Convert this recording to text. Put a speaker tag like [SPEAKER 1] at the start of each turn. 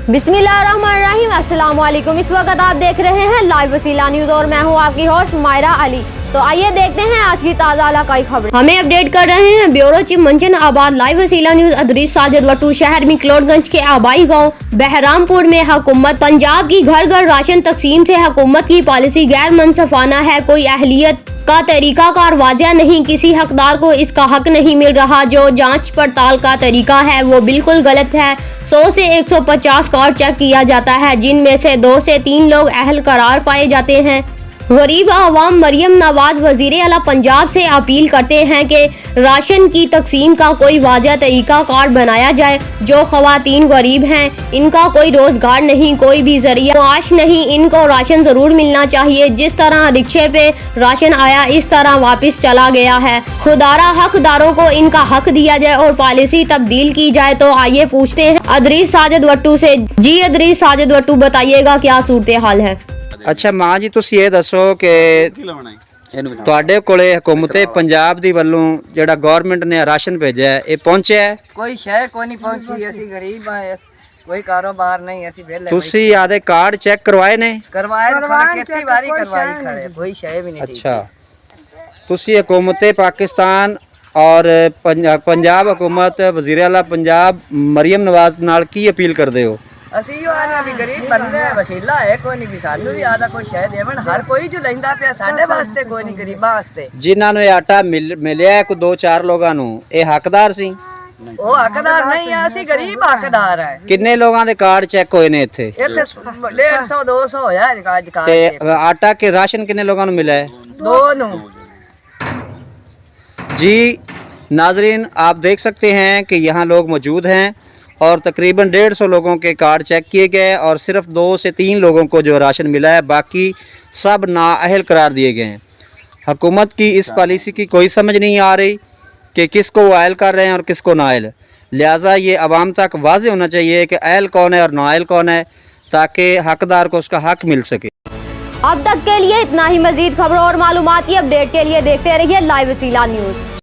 [SPEAKER 1] बिस्मिल्लाहिर्रहमानिर्रहीम, अस्सलाम वालेकुम। इस वक्त आप देख रहे हैं लाइव वसीला न्यूज़ और मैं हूं आपकी होस्ट मायरा अली। तो आइए देखते हैं आज की ताज़ा इलाकाई खबर। हमें अपडेट कर रहे हैं ब्यूरो चीफ मंचन आबाद लाइव वसीला न्यूज़। अदरीस साजिद वट्टू शहर में क्लोडगंज के आबाई गांव बहरामपुर में हुकूमत पंजाब की घर घर राशन तकसीम से हुकूमत की पॉलिसी गैर मुनसफाना है। कोई अहलियत का तरीकाकार वाजिया नहीं, किसी हकदार को इसका हक नहीं मिल रहा। जो जांच पड़ताल का तरीका है वो बिल्कुल गलत है। 100 से 150 कार्ड चेक किया जाता है, जिनमें से 2 से 3 लोग अहल करार पाए जाते हैं। गरीब आवाम मरियम नवाज वजीर आला पंजाब से अपील करते हैं कि राशन की तकसीम का कोई वाजिया तरीका कार बनाया जाए। जो खवातीन गरीब हैं, इनका कोई रोजगार नहीं, कोई भी जरिया मुआश नहीं, इनको राशन जरूर मिलना चाहिए। जिस तरह रिक्शे पे राशन आया इस तरह वापस चला गया है। खुदारा हकदारों को इनका हक दिया जाए और पॉलिसी तब्दील की जाए। तो आइए पूछते हैं अदरीस साजिद वट्टू से। जी अदरीस साजिद वट्टू, बताइएगा क्या सूरत हाल है।
[SPEAKER 2] अच्छा माँ जी, तुसी ये दसो कि ਤੁਹਾਡੇ ਕੋਲੇ हुकूमत पंजाब दी ਵੱਲੋਂ ਜਿਹੜਾ गवर्नमेंट ने राशन भेजा है ये पहुंचा है?
[SPEAKER 3] कोई शय कोई नहीं पहुंची। असी गरीब हैं, कोई कारोबार नहीं, असी वेले
[SPEAKER 2] तुसी आदे कार्ड चेक करवाए ने?
[SPEAKER 3] करवाए खेती बारी करवाई खड़े, कोई शय भी नहीं।
[SPEAKER 2] अच्छा, तुसी हुकूमत पाकिस्तान और पंजाब हुकूमत वजीर आला पंजाब मरियम नवाज नाल की अपील करदे हो?
[SPEAKER 3] ਅਸੀਂ ਉਹ ਆਨੇ ਵੀ ਗਰੀਬ ਬੰਦੇ ਵਸੀਲਾ ਹੈ, ਕੋਈ ਨਹੀਂ ਵੀ ਸਾਨੂੰ ਵੀ ਆਦਾ ਕੋਈ ਸ਼ੈ ਦੇਵਣ। ਹਰ ਕੋਈ ਜੋ ਲੈਂਦਾ ਪਿਆ ਸਾਡੇ ਵਾਸਤੇ, ਕੋਈ ਨਹੀਂ ਗਰੀਬਾਂ ਵਾਸਤੇ।
[SPEAKER 2] ਜਿਨ੍ਹਾਂ ਨੂੰ ਇਹ ਆਟਾ ਮਿਲਿਆ ਹੈ, ਕੋਈ 2-4 ਲੋਕਾਂ ਨੂੰ, ਇਹ ਹੱਕਦਾਰ ਸੀ?
[SPEAKER 3] ਉਹ ਹੱਕਦਾਰ ਨਹੀਂ ਆ, ਅਸੀਂ ਗਰੀਬ ਹੱਕਦਾਰ ਹੈ।
[SPEAKER 2] ਕਿੰਨੇ ਲੋਕਾਂ ਦੇ ਕਾਰਡ ਚੈੱਕ ਹੋਏ ਨੇ ਇੱਥੇ?
[SPEAKER 3] ਇੱਥੇ 150-200 ਹੋਇਆ ਅੱਜ ਕਾਰਡ।
[SPEAKER 2] ਤੇ ਆਟਾ के राशन कितने लोगों को मिला है?
[SPEAKER 3] 2 ਨੂੰ।
[SPEAKER 2] जी नाजरीन, आप देख सकते हैं कि यहाँ लोग मौजूद हैं और तकरीबन 150 लोगों के कार्ड चेक किए गए और सिर्फ 2 से 3 लोगों को जो राशन मिला है, बाकी सब नाअहल करार दिए गए हैं। हुकूमत की इस पॉलिसी की कोई समझ नहीं आ रही कि किसको वो अहल कर रहे हैं और किसको नाअहल। लिहाजा ये आवाम तक वाज़ेह होना चाहिए कि अहल कौन है और नाअहल कौन है, ताकि हकदार को उसका हक मिल सके।
[SPEAKER 1] अब तक के लिए इतना ही। मजीद खबरों और मालूमात की अपडेट के लिए देखते रहिए लाइव वसीला न्यूज़।